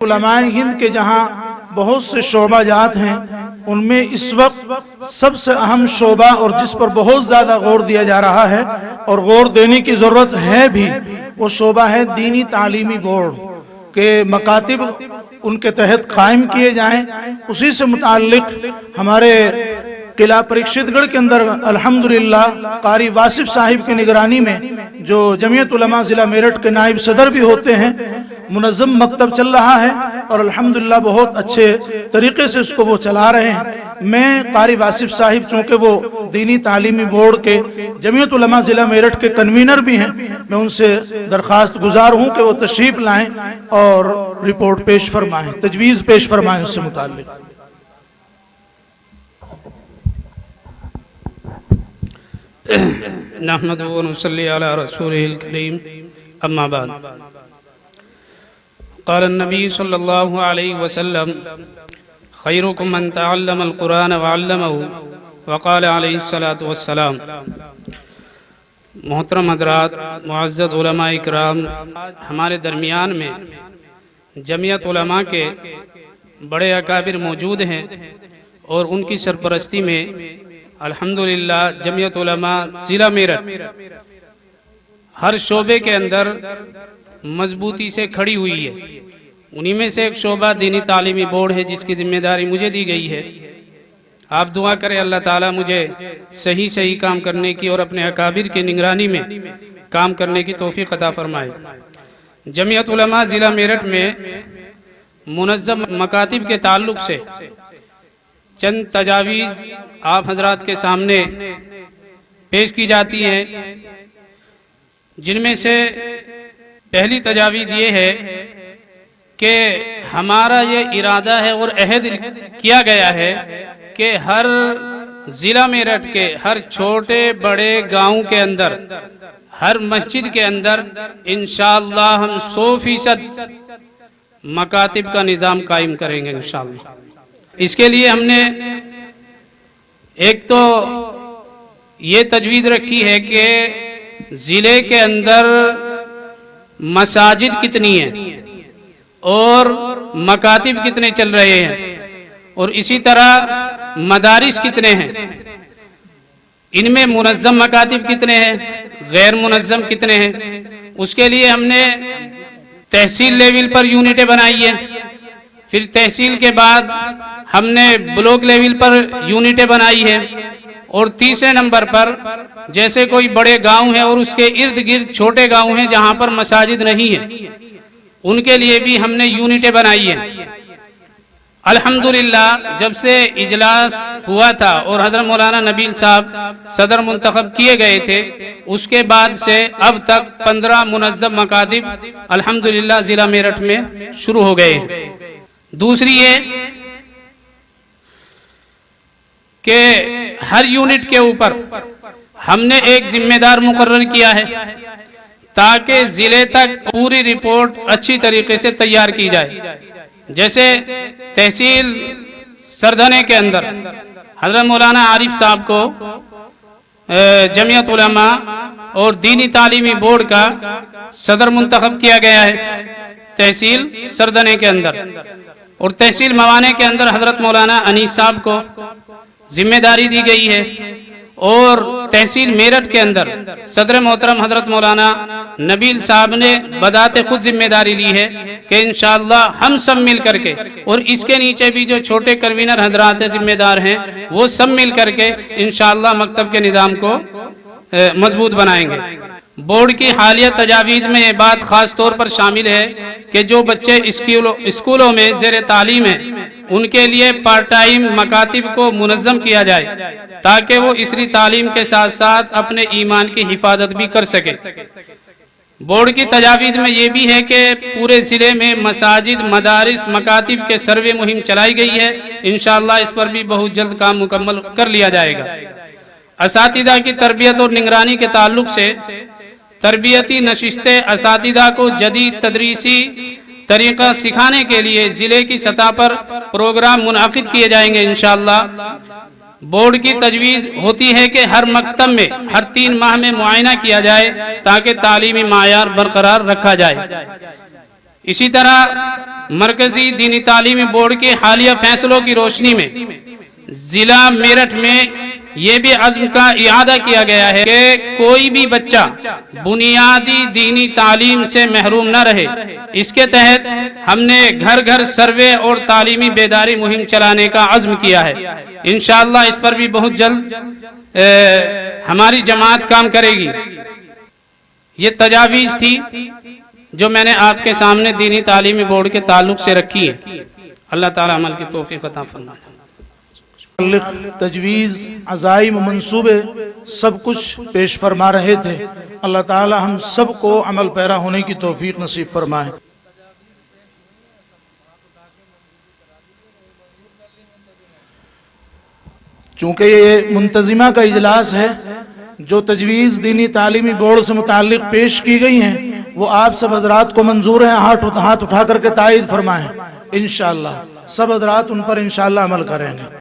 उलमाए हिंद के जहाँ बहुत से शोबा जात हैं, उनमें इस वक्त सबसे अहम शोबा और जिस पर बहुत ज़्यादा गौर दिया जा रहा है और गौर देने की ज़रूरत है भी, वो शोबा है दीनी तालीमी बोर्ड के मकातिब उनके तहत कायम किए जाएं। उसी से मुताल्लिक़ हमारे किला परीक्षितगढ़ के अंदर अल्हम्दुलिल्लाह कारी वासिफ साहिब की निगरानी में जो जमीयत उलमा ज़िला मेरठ के नायब सदर भी होते हैं, मुनज़्ज़म मकतब चल रहा है और अल्हम्दुलिल्लाह बहुत अच्छे तरीके से उसको वो चला रहे हैं। मैं कारी वासिफ साहिब चूँकि वो दीनी तालीमी बोर्ड के जमीयत उलमा ज़िला मेरठ के कन्वीनर भी हैं, मैं उनसे दरख्वास्त गुजार हूँ कि वो तशरीफ़ लाएँ और रिपोर्ट पेश फरमाएँ, तजवीज़ पेश फरमाएँ उससे मुताल्लिक़। नहमदुहु व नुसल्ली अला रसूलिहिल करीम, अम्मा बाद। क़ाल नबी सल्लल्लाहु अलैहि वसल्लम खैरुकुम मन तअल्लमल कुरान व अल्लमहु व क़ाल अलैहिस्सलातु वस्सलाम। मोहतरम हज़रात, मुअज़्ज़ज़ उलमा इकराम, हमारे दरमियान में जमीयत उलमा के बड़े अकाबिर मौजूद हैं और उनकी सरपरस्ती में अल्हम्दुलिल्लाह जमीयत उलमा ज़िला मेरठ हर शोबे के अंदर मजबूती से खड़ी हुई है। उन्हीं में से एक शोबा दीनी तालीमी बोर्ड है जिसकी जिम्मेदारी मुझे दी गई है। आप दुआ करें अल्लाह ताला मुझे सही सही काम करने की और अपने अकाबिर की निगरानी में काम करने की तौफीक अता फरमाए। जमीयत उलमा ज़िला मेरठ में मुनज़्ज़म मकातिब के ताल्लुक से चंद तजावीज़ आप हजरात के सामने पेश की जाती हैं, जिनमें से पहली तजावीज़ ये है कि हमारा ये इरादा है और अहद किया गया है कि हर ज़िला मेरठ के हर छोटे बड़े गांव के अंदर, हर मस्जिद के अंदर इंशाअल्लाह हम 100% मकातिब का निज़ाम कायम करेंगे इंशाअल्लाह। इसके लिए हमने एक तो ये तजवीज़ रखी है कि ज़िले के अंदर मसाजिद कितनी हैं और मकातिब कितने चल रहे हैं और इसी तरह मदारिस कितने हैं, इनमें मुनज़्ज़म मकातिब कितने हैं, गैर मुनज़्ज़म कितने हैं। उसके लिए हमने तहसील लेवल पर यूनिटें बनाई है, फिर तहसील के बाद हमने ब्लॉक लेवल पर यूनिटें बनाई है और तीसरे नंबर पर जैसे कोई बड़े गांव हैं और उसके इर्द गिर्द छोटे गांव हैं जहां पर मसाजिद नहीं है, उनके लिए भी हमने यूनिटें बनाई है। अल्हम्दुलिल्लाह जब से इजलास हुआ था और हज़रत मौलाना नबील साहब सदर मुंतखब किए गए थे, उसके बाद से अब तक 15 मुनज़्ज़म मकातिब अल्हम्दुलिल्लाह ज़िला मेरठ में शुरू हो गए हैं। दूसरी ये कि हर यूनिट के ऊपर हमने एक जिम्मेदार मुकर्रर किया है ताकि ज़िले तक पूरी रिपोर्ट अच्छी तरीके से तैयार की जाए। जैसे तहसील सरधने के अंदर हज़रत मौलाना आरिफ साहब को जमीयत उलमा और दीनी तालीमी बोर्ड का सदर मुंतखब किया गया है तहसील सरधने के अंदर, और तहसील मवाने के अंदर हज़रत मौलाना अनीस साहब को जिम्मेदारी दी गई है, और तहसील मेरठ के अंदर सदर मोहतरम हज़रत मौलाना नबील साहब ने बदाते खुद जिम्मेदारी ली है कि इंशाअल्लाह हम सब मिल करके, और इसके नीचे भी जो छोटे कन्वीनर हजरात जिम्मेदार हैं वो सब मिल करके इंशाअल्लाह मकतब के निज़ाम को मजबूत बनाएंगे। बोर्ड की हालिया तजावीज़ में ये बात ख़ास तौर पर शामिल है कि जो बच्चे स्कूलों में ज़ेर तालीम हैं उनके लिए पार्ट टाइम मकातिब को मुनज़्ज़म किया जाए ताकि वो इसरी तालीम के साथ साथ अपने ईमान की हिफाजत भी कर सके। बोर्ड की तजावीज़ में ये भी है कि पूरे ज़िले में मसाजिद मदारिस मकातिब के सर्वे मुहिम चलाई गई है, इंशाअल्लाह इस पर भी बहुत जल्द काम मुकम्मल कर लिया जाएगा। असातिदा की तरबियत और निगरानी के ताल्लुक से तरबियती नशिस्तें असातिदा को जदीद तदरीसी तरीक़ा सिखाने के लिए ज़िले की सतह पर प्रोग्राम मुनाकिद किए जाएंगे इंशाअल्लाह। बोर्ड की तजवीज़ होती है कि हर मकतब में हर 3 माह में मुआयना किया जाए ताकि तालीमी मायार बरकरार रखा जाए। इसी तरह मरकजी दीनी तालीमी बोर्ड के हालिया फैसलों की रोशनी में जिला मेरठ में ये भी अज़्म का इआदा किया गया है कि कोई भी बच्चा बुनियादी दीनी तालीम से महरूम न रहे। इसके तहत हमने घर घर सर्वे और तालीमी बेदारी मुहिम चलाने का अज़्म किया है। इंशाअल्लाह इस पर भी बहुत जल्द हमारी जमात काम करेगी। ये तजावीज़ थी जो मैंने आपके सामने दीनी तालीमी बोर्ड के ताल्लुक से रखी है। अल्लाह ताला अमल की तौफीक अता फरमाए। तजवीज़, अज़ाइम, मंसूबे सब कुछ पेश फरमा रहे थे। अल्लाह ताला हम सबको अमल पैरा होने की तौफीक नसीब फरमाए। चूँकि ये मुंतजिमा का इजलास है, जो तजवीज़ दीनी तालीमी बोर्ड से मुताल्लिक़ पेश की गई हैं वो आप सब हजरात को मंजूर हैं? हाथ उठा करके तायद फरमाएं। इंशाअल्लाह सब हजरात उन पर इंशाअल्लाह अमल करेंगे।